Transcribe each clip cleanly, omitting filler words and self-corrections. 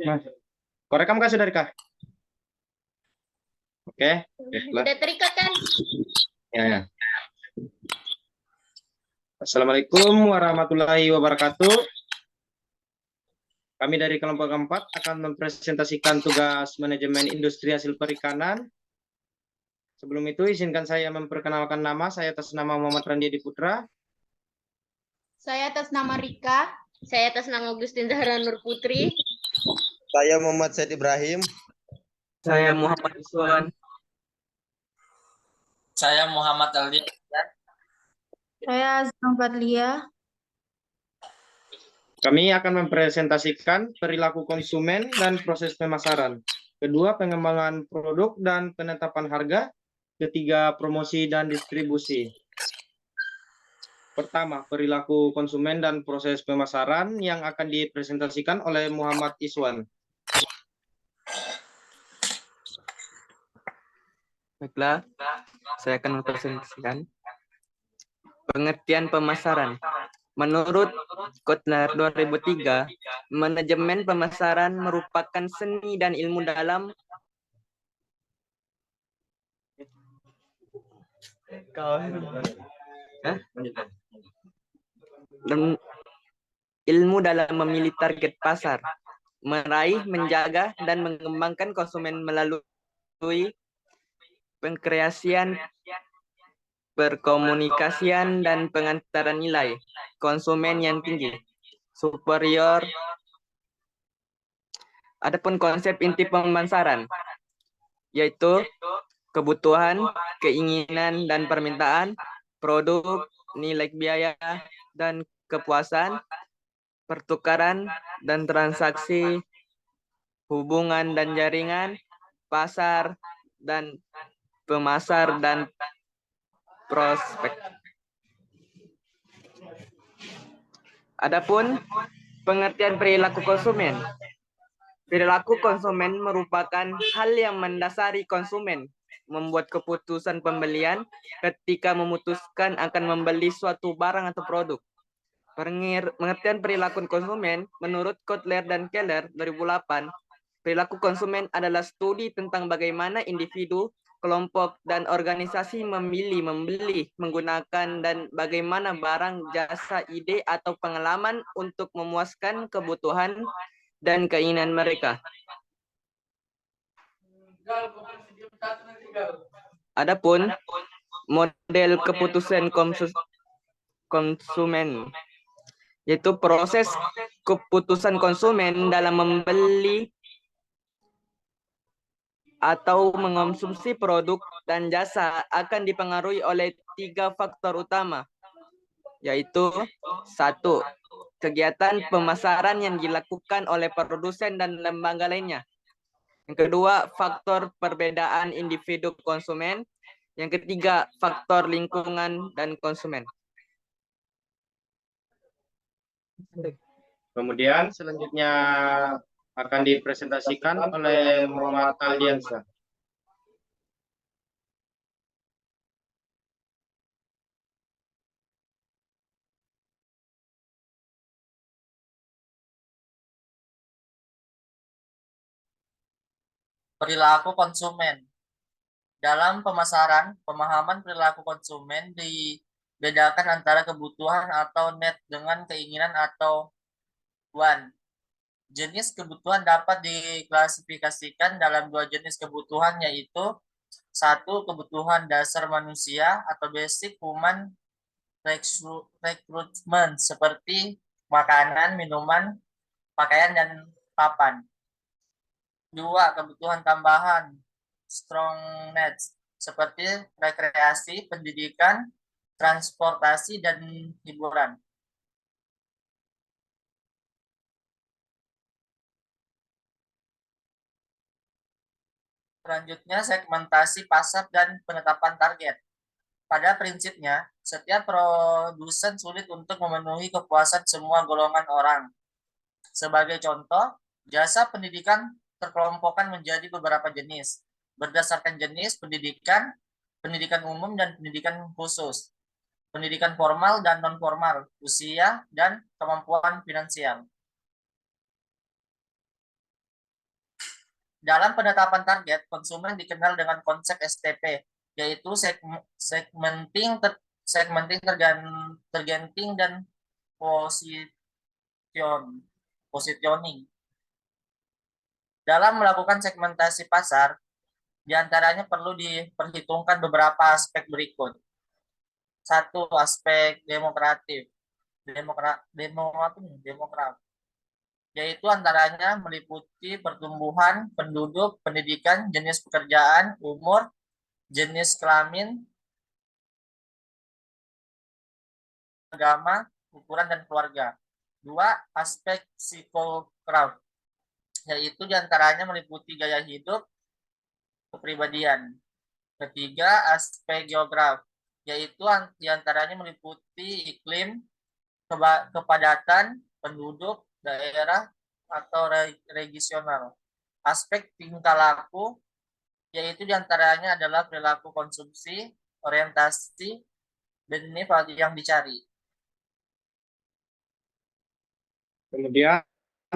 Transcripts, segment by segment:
Mas, kau rekam kah sudah Rika? Oke, baiklah. Udah terikat kan? Ya, ya. Assalamualaikum warahmatullahi wabarakatuh. Kami dari kelompok keempat akan mempresentasikan tugas manajemen industri hasil perikanan. Sebelum itu, izinkan saya memperkenalkan nama. Saya atas nama Muhammad Randi Edi Putra. Saya atas nama Rika. Saya atas nama Agustin Zahra Nur Putri. Saya Muhammad Said Ibrahim. Saya Muhammad Iswan. Saya Muhammad Aldi. Saya Azam Fadlia. Kami akan mempresentasikan perilaku konsumen dan proses pemasaran. Kedua, pengembangan produk dan penetapan harga. Ketiga, promosi dan distribusi. Pertama, perilaku konsumen dan proses pemasaran yang akan dipresentasikan oleh Muhammad Iswan. Baiklah, saya akan mempresentasikan pengertian pemasaran. Menurut Kotler 2003, manajemen pemasaran merupakan seni dan ilmu dalam memilih target pasar, meraih, menjaga, dan mengembangkan konsumen melalui pengkreasian, perkomunikasian, dan pengantaran nilai konsumen yang tinggi, superior. Adapun konsep inti pemasaran, yaitu kebutuhan, keinginan, dan permintaan, produk, nilai biaya, dan kepuasan, pertukaran dan transaksi, hubungan dan jaringan, pasar, dan pemasar, dan prospek. Adapun pengertian perilaku konsumen. Perilaku konsumen merupakan hal yang mendasari konsumen membuat keputusan pembelian ketika memutuskan akan membeli suatu barang atau produk. Pengertian perilaku konsumen menurut Kotler dan Keller 2008, perilaku konsumen adalah studi tentang bagaimana individu, kelompok, dan organisasi memilih, membeli, menggunakan, dan bagaimana barang, jasa, ide, atau pengalaman untuk memuaskan kebutuhan dan keinginan mereka. Adapun model keputusan konsumen, yaitu proses keputusan konsumen dalam membeli atau mengonsumsi produk dan jasa akan dipengaruhi oleh 3 faktor utama, yaitu 1. Kegiatan pemasaran yang dilakukan oleh produsen dan lembaga lainnya. Yang kedua, faktor perbedaan individu konsumen. Yang ketiga, faktor lingkungan dan konsumen. Kemudian selanjutnya akan dipresentasikan oleh Muhammad Aldiansa. Perilaku konsumen. Dalam pemasaran, pemahaman perilaku konsumen dibedakan antara kebutuhan atau need dengan keinginan atau want. Jenis kebutuhan dapat diklasifikasikan dalam 2 jenis kebutuhan, yaitu 1. Kebutuhan dasar manusia atau basic human requirement seperti makanan, minuman, pakaian, dan papan. 2. Kebutuhan tambahan strong needs seperti rekreasi, pendidikan, transportasi, dan hiburan. Selanjutnya, segmentasi pasar dan penetapan target. Pada prinsipnya, setiap produsen sulit untuk memenuhi kepuasan semua golongan orang. Sebagai contoh, jasa pendidikan terkelompokkan menjadi beberapa jenis, berdasarkan jenis pendidikan, pendidikan umum dan pendidikan khusus, pendidikan formal dan non-formal, usia, dan kemampuan finansial. Dalam penetapan target, konsumen dikenal dengan konsep STP, yaitu segmenting, targeting, dan positioning. Dalam melakukan segmentasi pasar, diantaranya perlu diperhitungkan beberapa aspek berikut. Satu, aspek demokratif, yaitu antaranya meliputi pertumbuhan penduduk, pendidikan, jenis pekerjaan, umur, jenis kelamin, agama, ukuran, dan keluarga. Dua, aspek psikokraft, yaitu diantaranya meliputi gaya hidup, kepribadian. Ketiga, aspek geograf, yaitu diantaranya meliputi iklim, kepadatan penduduk, daerah, atau regional. Aspek tingkah laku, yaitu diantaranya adalah perilaku konsumsi, orientasi, benih yang dicari. Kemudian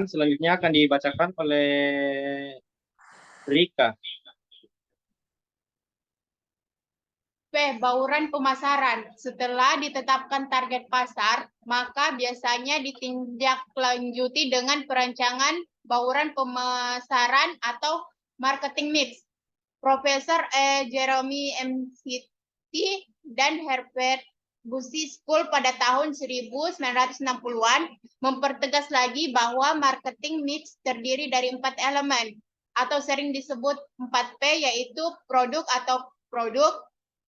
selanjutnya akan dibacakan oleh Rika. Bauran pemasaran. Setelah ditetapkan target pasar, maka biasanya ditindaklanjuti dengan perancangan bauran pemasaran atau marketing mix. Profesor Jeremy McCarthy dan Herbert Bussey School pada tahun 1960-an mempertegas lagi bahwa marketing mix terdiri dari 4 elemen atau sering disebut 4P, yaitu produk atau produk,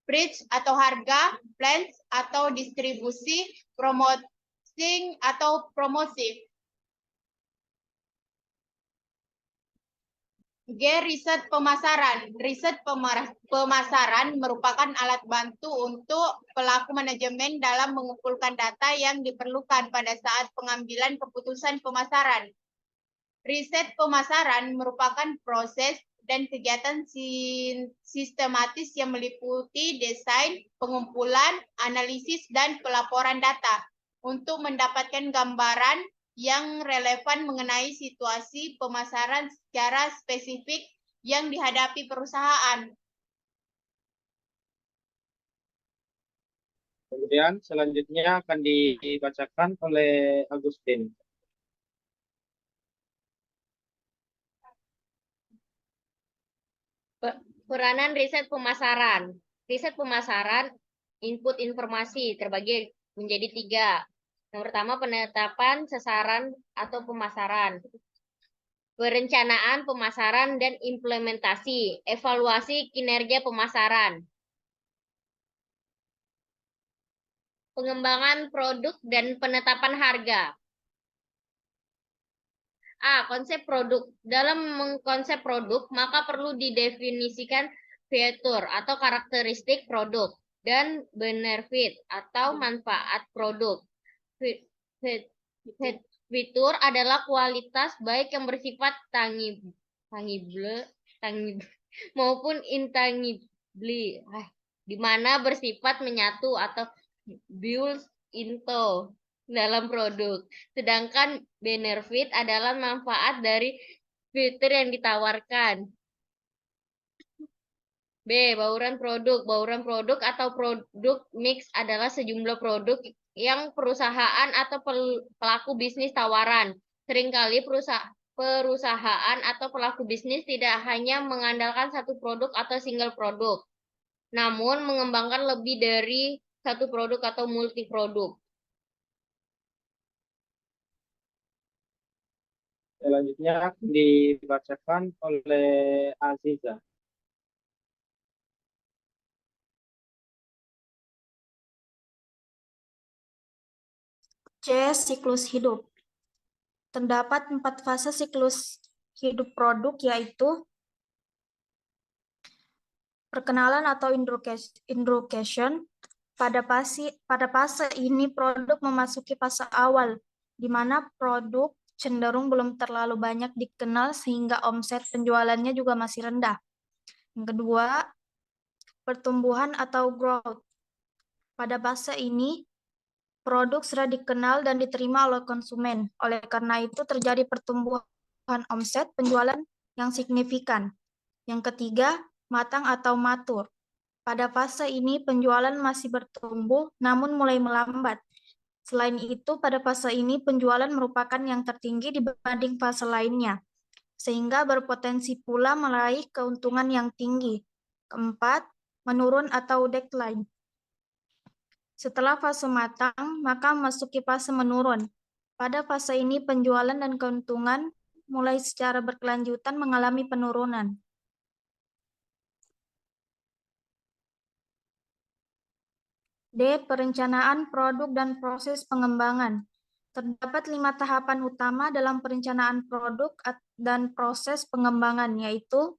price atau harga, plans atau distribusi, promoting atau promosi. G. Riset pemasaran. Riset pemasaran merupakan alat bantu untuk pelaku manajemen dalam mengumpulkan data yang diperlukan pada saat pengambilan keputusan pemasaran. Riset pemasaran merupakan proses dan kegiatan sistematis yang meliputi desain, pengumpulan, analisis, dan pelaporan data untuk mendapatkan gambaran yang relevan mengenai situasi pemasaran secara spesifik yang dihadapi perusahaan. Kemudian selanjutnya akan dibacakan oleh Agustin. Peranan riset pemasaran. Riset pemasaran, input informasi terbagi menjadi 3. Yang pertama, penetapan sasaran atau pemasaran. Perencanaan pemasaran dan implementasi. Evaluasi kinerja pemasaran. Pengembangan produk dan penetapan harga. A. Konsep produk. Dalam mengkonsep produk, maka perlu didefinisikan fitur atau karakteristik produk dan benefit atau manfaat produk. Fitur adalah kualitas baik yang bersifat tangible maupun intangible, di mana bersifat menyatu atau built into dalam produk. Sedangkan benefit adalah manfaat dari fitur yang ditawarkan. B. Bauran produk. Bauran produk atau produk mix adalah sejumlah produk yang perusahaan atau pelaku bisnis tawaran. Seringkali perusahaan atau pelaku bisnis tidak hanya mengandalkan satu produk atau single produk, namun mengembangkan lebih dari satu produk atau multi produk. Selanjutnya akan dibacakan oleh Aziza. C. Siklus hidup. Terdapat 4 fase siklus hidup produk, yaitu perkenalan atau introduction. Pada fase ini produk memasuki fase awal, di mana produk cenderung belum terlalu banyak dikenal sehingga omset penjualannya juga masih rendah. Yang kedua, pertumbuhan atau growth. Pada fase ini, produk sudah dikenal dan diterima oleh konsumen. Oleh karena itu terjadi pertumbuhan omset penjualan yang signifikan. Yang ketiga, matang atau matur. Pada fase ini penjualan masih bertumbuh namun mulai melambat. Selain itu, pada fase ini penjualan merupakan yang tertinggi dibanding fase lainnya, sehingga berpotensi pula meraih keuntungan yang tinggi. Keempat, menurun atau decline. Setelah fase matang, maka memasuki fase menurun. Pada fase ini penjualan dan keuntungan mulai secara berkelanjutan mengalami penurunan. D. Perencanaan produk dan proses pengembangan. Terdapat 5 tahapan utama dalam perencanaan produk dan proses pengembangan, yaitu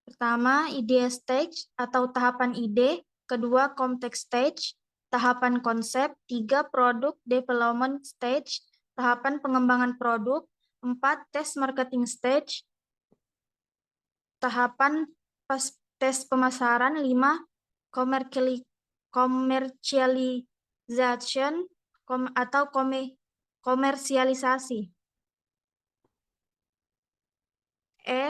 pertama, idea stage atau tahapan ide, kedua, context stage, tahapan konsep, 3, product development stage, tahapan pengembangan produk, 4, test marketing stage, tahapan tes pemasaran, 5, commercialization atau komersialisasi. E.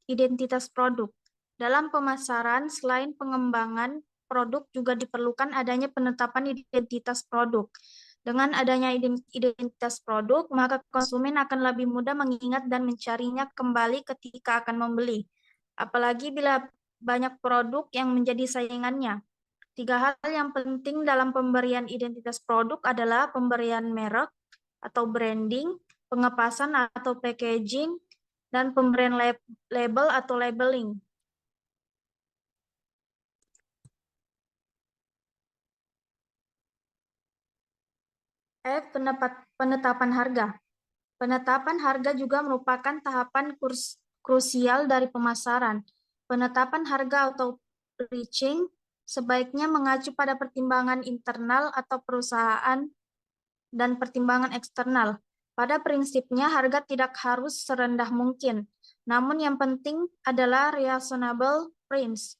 Identitas produk. Dalam pemasaran, selain pengembangan produk juga diperlukan adanya penetapan identitas produk. Dengan adanya identitas produk, maka konsumen akan lebih mudah mengingat dan mencarinya kembali ketika akan membeli. Apalagi bila banyak produk yang menjadi saingannya. 3 hal yang penting dalam pemberian identitas produk adalah pemberian merek atau branding, pengepasan atau packaging, dan pemberian label atau labeling. F. Penetapan harga. Penetapan harga juga merupakan tahapan krusial dari pemasaran. Penetapan harga atau pricing sebaiknya mengacu pada pertimbangan internal atau perusahaan dan pertimbangan eksternal. Pada prinsipnya, harga tidak harus serendah mungkin, namun yang penting adalah reasonable price,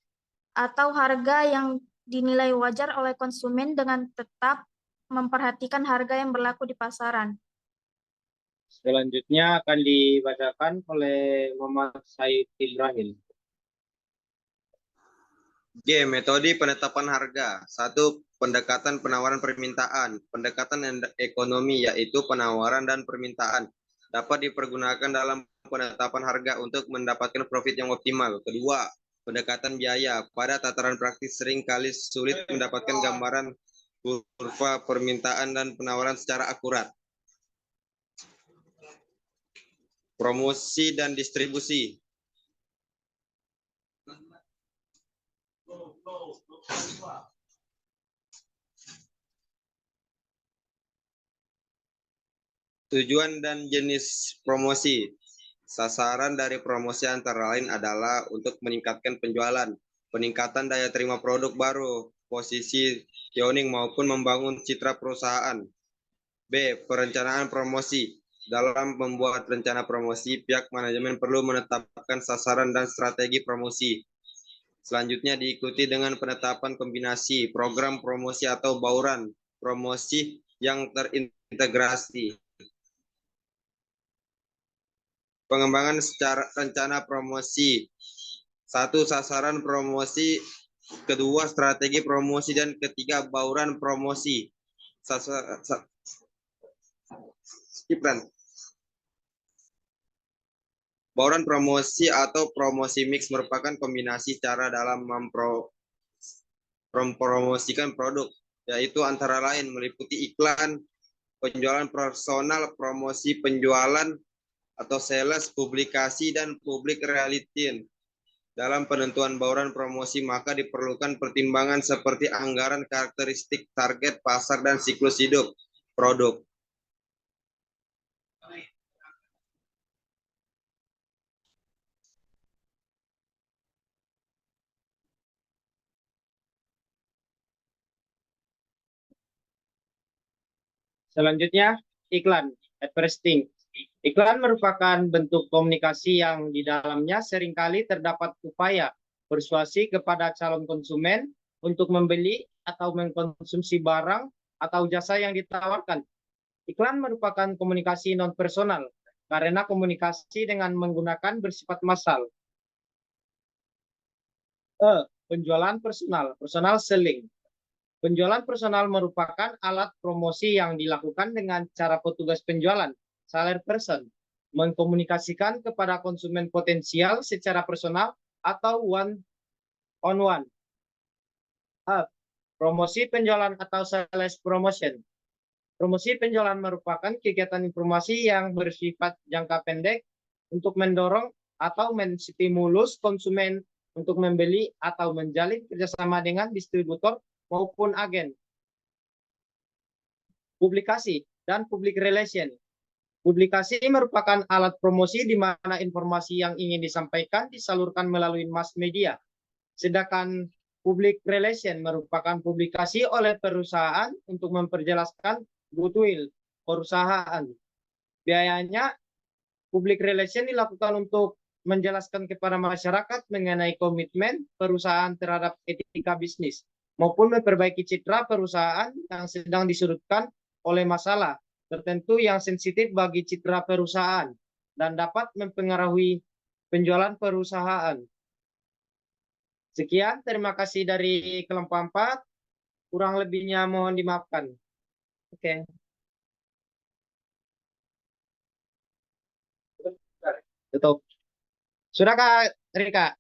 atau harga yang dinilai wajar oleh konsumen dengan tetap memperhatikan harga yang berlaku di pasaran. Selanjutnya akan dibacakan oleh Muhammad Said Ibrahim. G. Metode penetapan harga. 1. Pendekatan penawaran permintaan. Pendekatan ekonomi yaitu penawaran dan permintaan dapat dipergunakan dalam penetapan harga untuk mendapatkan profit yang optimal. Kedua, pendekatan biaya. Pada tataran praktis seringkali sulit mendapatkan gambaran kurva permintaan dan penawaran secara akurat. Promosi dan distribusi. Tujuan dan jenis promosi. Sasaran dari promosi antara lain adalah untuk meningkatkan penjualan, peningkatan daya terima produk baru, posisi positioning maupun membangun citra perusahaan. B. Perencanaan promosi. Dalam membuat rencana promosi, pihak manajemen perlu menetapkan sasaran dan strategi promosi. Selanjutnya diikuti dengan penetapan kombinasi program promosi atau bauran promosi yang terintegrasi. Pengembangan secara rencana promosi. 1. Sasaran promosi. 2. Strategi promosi. Dan 3. Bauran promosi. Bauran promosi atau promosi mix merupakan kombinasi cara dalam mempromosikan produk, yaitu antara lain meliputi iklan, penjualan personal, promosi penjualan atau sales, publikasi, dan public relations. Dalam penentuan bauran promosi, maka diperlukan pertimbangan seperti anggaran, karakteristik, target pasar, dan siklus hidup produk. Selanjutnya, iklan, advertising. Iklan merupakan bentuk komunikasi yang di dalamnya seringkali terdapat upaya persuasi kepada calon konsumen untuk membeli atau mengkonsumsi barang atau jasa yang ditawarkan. Iklan merupakan komunikasi non-personal karena komunikasi dengan menggunakan bersifat massal. Penjualan personal, personal selling. Penjualan personal merupakan alat promosi yang dilakukan dengan cara petugas penjualan, salesperson, mengkomunikasikan kepada konsumen potensial secara personal atau one on one. Promosi penjualan atau sales promotion. Promosi penjualan merupakan kegiatan informasi yang bersifat jangka pendek untuk mendorong atau menstimulus konsumen untuk membeli atau menjalin kerjasama dengan distributor maupun agen. Publikasi dan public relation. Publikasi merupakan alat promosi di mana informasi yang ingin disampaikan disalurkan melalui mass media. Sedangkan public relation merupakan publikasi oleh perusahaan untuk memperjelaskan goodwill perusahaan. Biayanya, public relation dilakukan untuk menjelaskan kepada masyarakat mengenai komitmen perusahaan terhadap etika bisnis maupun memperbaiki citra perusahaan yang sedang disudutkan oleh masalah tertentu yang sensitif bagi citra perusahaan dan dapat mempengaruhi penjualan perusahaan. Sekian, terima kasih dari kelompok 4. Kurang lebihnya mohon dimaafkan. Oke. Tutup. Sudah Kak Rika?